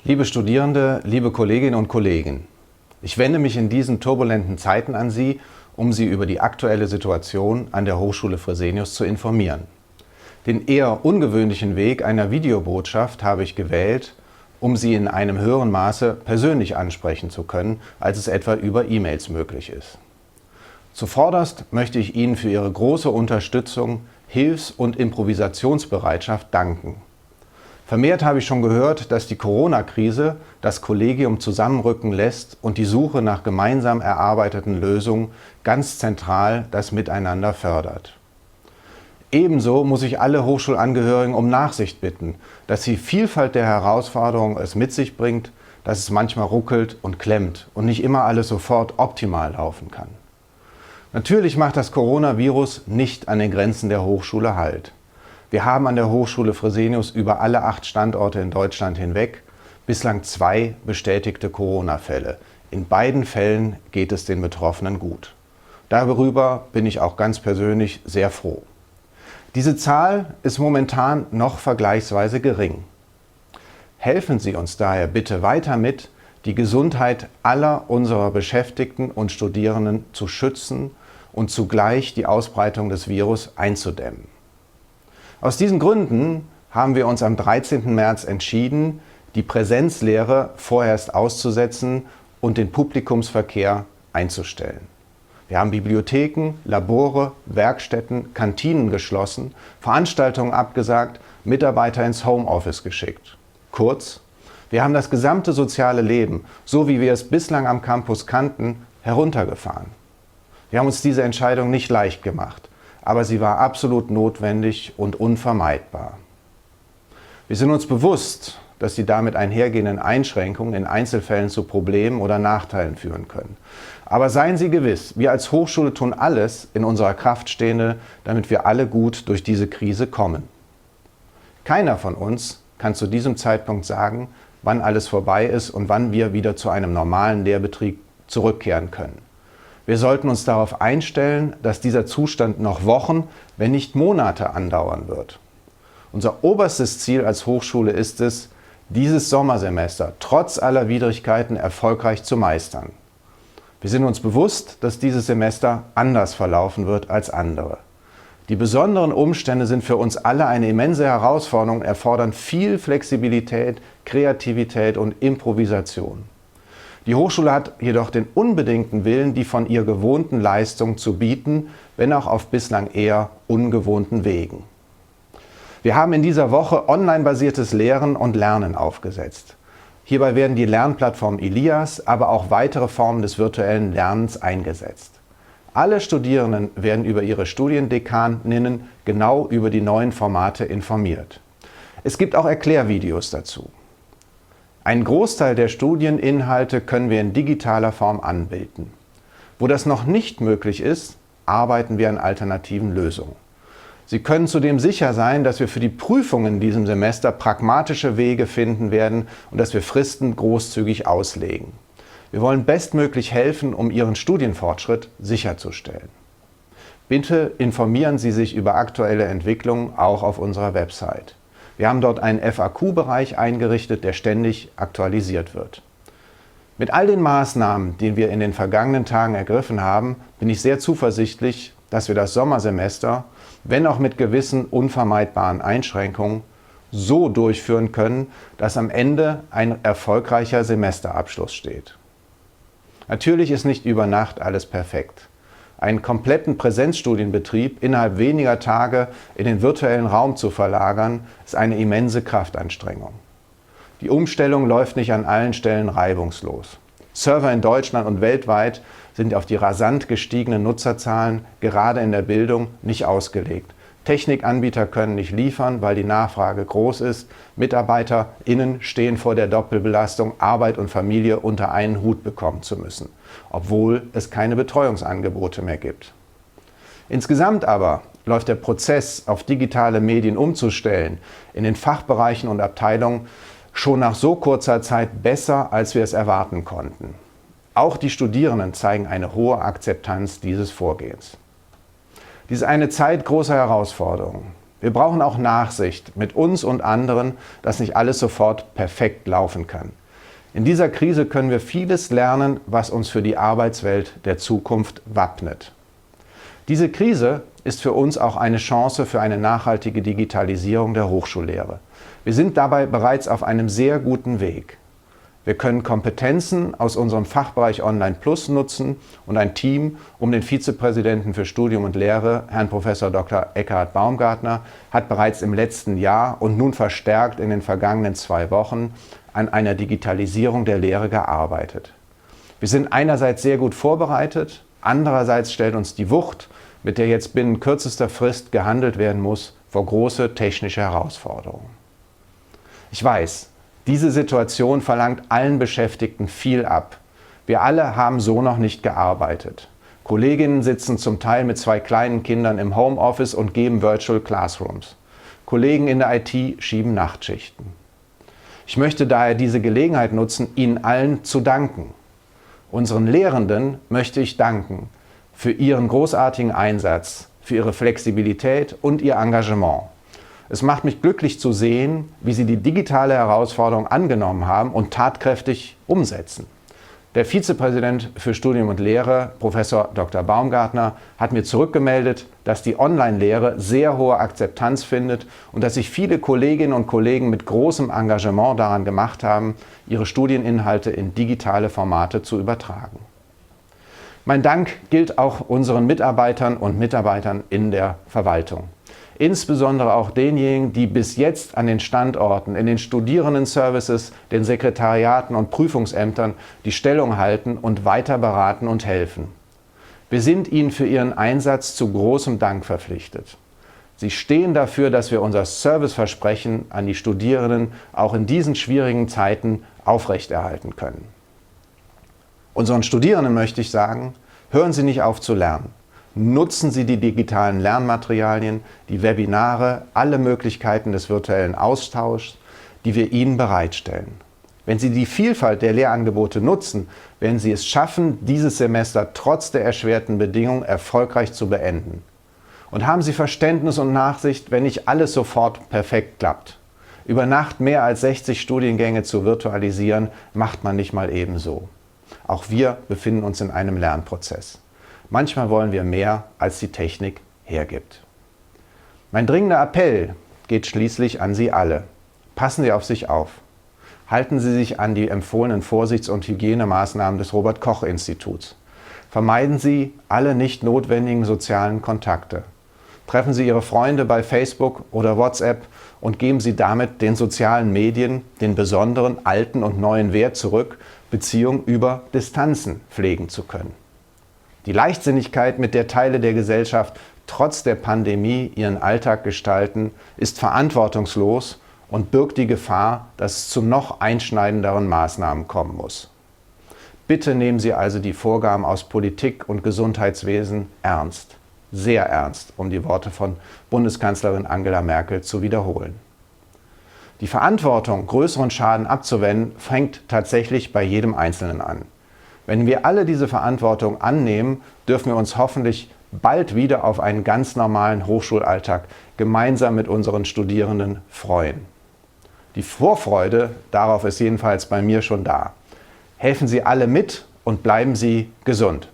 Liebe Studierende, liebe Kolleginnen und Kollegen, ich wende mich in diesen turbulenten Zeiten an Sie, um Sie über die aktuelle Situation an der Hochschule Fresenius zu informieren. Den eher ungewöhnlichen Weg einer Videobotschaft habe ich gewählt, um Sie in einem höheren Maße persönlich ansprechen zu können, als es etwa über E-Mails möglich ist. Zuvorderst möchte ich Ihnen für Ihre große Unterstützung, Hilfs- und Improvisationsbereitschaft danken. Vermehrt habe ich schon gehört, dass die Corona-Krise das Kollegium zusammenrücken lässt und die Suche nach gemeinsam erarbeiteten Lösungen ganz zentral das Miteinander fördert. Ebenso muss ich alle Hochschulangehörigen um Nachsicht bitten, dass die Vielfalt der Herausforderungen es mit sich bringt, dass es manchmal ruckelt und klemmt und nicht immer alles sofort optimal laufen kann. Natürlich macht das Coronavirus nicht an den Grenzen der Hochschule Halt. Wir haben an der Hochschule Fresenius über alle 8 Standorte in Deutschland hinweg bislang 2 bestätigte Corona-Fälle. In beiden Fällen geht es den Betroffenen gut. Darüber bin ich auch ganz persönlich sehr froh. Diese Zahl ist momentan noch vergleichsweise gering. Helfen Sie uns daher bitte weiter mit, die Gesundheit aller unserer Beschäftigten und Studierenden zu schützen und zugleich die Ausbreitung des Virus einzudämmen. Aus diesen Gründen haben wir uns am 13. März entschieden, die Präsenzlehre vorerst auszusetzen und den Publikumsverkehr einzustellen. Wir haben Bibliotheken, Labore, Werkstätten, Kantinen geschlossen, Veranstaltungen abgesagt, Mitarbeiter ins Homeoffice geschickt. Kurz, wir haben das gesamte soziale Leben, so wie wir es bislang am Campus kannten, heruntergefahren. Wir haben uns diese Entscheidung nicht leicht gemacht, aber sie war absolut notwendig und unvermeidbar. Wir sind uns bewusst, dass die damit einhergehenden Einschränkungen in Einzelfällen zu Problemen oder Nachteilen führen können. Aber seien Sie gewiss, wir als Hochschule tun alles in unserer Kraft Stehende, damit wir alle gut durch diese Krise kommen. Keiner von uns kann zu diesem Zeitpunkt sagen, wann alles vorbei ist und wann wir wieder zu einem normalen Lehrbetrieb zurückkehren können. Wir sollten uns darauf einstellen, dass dieser Zustand noch Wochen, wenn nicht Monate andauern wird. Unser oberstes Ziel als Hochschule ist es, dieses Sommersemester trotz aller Widrigkeiten erfolgreich zu meistern. Wir sind uns bewusst, dass dieses Semester anders verlaufen wird als andere. Die besonderen Umstände sind für uns alle eine immense Herausforderung und erfordern viel Flexibilität, Kreativität und Improvisation. Die Hochschule hat jedoch den unbedingten Willen, die von ihr gewohnten Leistungen zu bieten, wenn auch auf bislang eher ungewohnten Wegen. Wir haben in dieser Woche online-basiertes Lehren und Lernen aufgesetzt. Hierbei werden die Lernplattform Ilias, aber auch weitere Formen des virtuellen Lernens eingesetzt. Alle Studierenden werden über ihre Studiendekaninnen genau über die neuen Formate informiert. Es gibt auch Erklärvideos dazu. Einen Großteil der Studieninhalte können wir in digitaler Form anbieten. Wo das noch nicht möglich ist, arbeiten wir an alternativen Lösungen. Sie können zudem sicher sein, dass wir für die Prüfungen in diesem Semester pragmatische Wege finden werden und dass wir Fristen großzügig auslegen. Wir wollen bestmöglich helfen, um Ihren Studienfortschritt sicherzustellen. Bitte informieren Sie sich über aktuelle Entwicklungen auch auf unserer Website. Wir haben dort einen FAQ-Bereich eingerichtet, der ständig aktualisiert wird. Mit all den Maßnahmen, die wir in den vergangenen Tagen ergriffen haben, bin ich sehr zuversichtlich, dass wir das Sommersemester, wenn auch mit gewissen unvermeidbaren Einschränkungen, so durchführen können, dass am Ende ein erfolgreicher Semesterabschluss steht. Natürlich ist nicht über Nacht alles perfekt. Einen kompletten Präsenzstudienbetrieb innerhalb weniger Tage in den virtuellen Raum zu verlagern, ist eine immense Kraftanstrengung. Die Umstellung läuft nicht an allen Stellen reibungslos. Server in Deutschland und weltweit sind auf die rasant gestiegenen Nutzerzahlen, gerade in der Bildung, nicht ausgelegt. Technikanbieter können nicht liefern, weil die Nachfrage groß ist. MitarbeiterInnen stehen vor der Doppelbelastung, Arbeit und Familie unter einen Hut bekommen zu müssen, obwohl es keine Betreuungsangebote mehr gibt. Insgesamt aber läuft der Prozess, auf digitale Medien umzustellen, in den Fachbereichen und Abteilungen schon nach so kurzer Zeit besser, als wir es erwarten konnten. Auch die Studierenden zeigen eine hohe Akzeptanz dieses Vorgehens. Dies ist eine Zeit großer Herausforderungen. Wir brauchen auch Nachsicht mit uns und anderen, dass nicht alles sofort perfekt laufen kann. In dieser Krise können wir vieles lernen, was uns für die Arbeitswelt der Zukunft wappnet. Diese Krise ist für uns auch eine Chance für eine nachhaltige Digitalisierung der Hochschullehre. Wir sind dabei bereits auf einem sehr guten Weg. Wir können Kompetenzen aus unserem Fachbereich Online Plus nutzen und ein Team um den Vizepräsidenten für Studium und Lehre, Herrn Prof. Dr. Eckhard Baumgartner, hat bereits im letzten Jahr und nun verstärkt in den vergangenen 2 Wochen an einer Digitalisierung der Lehre gearbeitet. Wir sind einerseits sehr gut vorbereitet, andererseits stellt uns die Wucht, mit der jetzt binnen kürzester Frist gehandelt werden muss, vor große technische Herausforderungen. Ich weiß, diese Situation verlangt allen Beschäftigten viel ab. Wir alle haben so noch nicht gearbeitet. Kolleginnen sitzen zum Teil mit 2 kleinen Kindern im Homeoffice und geben Virtual Classrooms. Kollegen in der IT schieben Nachtschichten. Ich möchte daher diese Gelegenheit nutzen, Ihnen allen zu danken. Unseren Lehrenden möchte ich danken für ihren großartigen Einsatz, für ihre Flexibilität und ihr Engagement. Es macht mich glücklich zu sehen, wie Sie die digitale Herausforderung angenommen haben und tatkräftig umsetzen. Der Vizepräsident für Studium und Lehre, Prof. Dr. Baumgartner, hat mir zurückgemeldet, dass die Online-Lehre sehr hohe Akzeptanz findet und dass sich viele Kolleginnen und Kollegen mit großem Engagement daran gemacht haben, ihre Studieninhalte in digitale Formate zu übertragen. Mein Dank gilt auch unseren Mitarbeitern und Mitarbeitern in der Verwaltung. Insbesondere auch denjenigen, die bis jetzt an den Standorten, in den Studierendenservices, den Sekretariaten und Prüfungsämtern die Stellung halten und weiter beraten und helfen. Wir sind Ihnen für Ihren Einsatz zu großem Dank verpflichtet. Sie stehen dafür, dass wir unser Serviceversprechen an die Studierenden auch in diesen schwierigen Zeiten aufrechterhalten können. Unseren Studierenden möchte ich sagen, hören Sie nicht auf zu lernen. Nutzen Sie die digitalen Lernmaterialien, die Webinare, alle Möglichkeiten des virtuellen Austauschs, die wir Ihnen bereitstellen. Wenn Sie die Vielfalt der Lehrangebote nutzen, werden Sie es schaffen, dieses Semester trotz der erschwerten Bedingungen erfolgreich zu beenden. Und haben Sie Verständnis und Nachsicht, wenn nicht alles sofort perfekt klappt. Über Nacht mehr als 60 Studiengänge zu virtualisieren, macht man nicht mal ebenso. Auch wir befinden uns in einem Lernprozess. Manchmal wollen wir mehr, als die Technik hergibt. Mein dringender Appell geht schließlich an Sie alle. Passen Sie auf sich auf. Halten Sie sich an die empfohlenen Vorsichts- und Hygienemaßnahmen des Robert-Koch-Instituts. Vermeiden Sie alle nicht notwendigen sozialen Kontakte. Treffen Sie Ihre Freunde bei Facebook oder WhatsApp und geben Sie damit den sozialen Medien den besonderen alten und neuen Wert zurück, Beziehungen über Distanzen pflegen zu können. Die Leichtsinnigkeit, mit der Teile der Gesellschaft trotz der Pandemie ihren Alltag gestalten, ist verantwortungslos und birgt die Gefahr, dass es zu noch einschneidenderen Maßnahmen kommen muss. Bitte nehmen Sie also die Vorgaben aus Politik und Gesundheitswesen ernst, sehr ernst, um die Worte von Bundeskanzlerin Angela Merkel zu wiederholen. Die Verantwortung, größeren Schaden abzuwenden, fängt tatsächlich bei jedem Einzelnen an. Wenn wir alle diese Verantwortung annehmen, dürfen wir uns hoffentlich bald wieder auf einen ganz normalen Hochschulalltag gemeinsam mit unseren Studierenden freuen. Die Vorfreude darauf ist jedenfalls bei mir schon da. Helfen Sie alle mit und bleiben Sie gesund.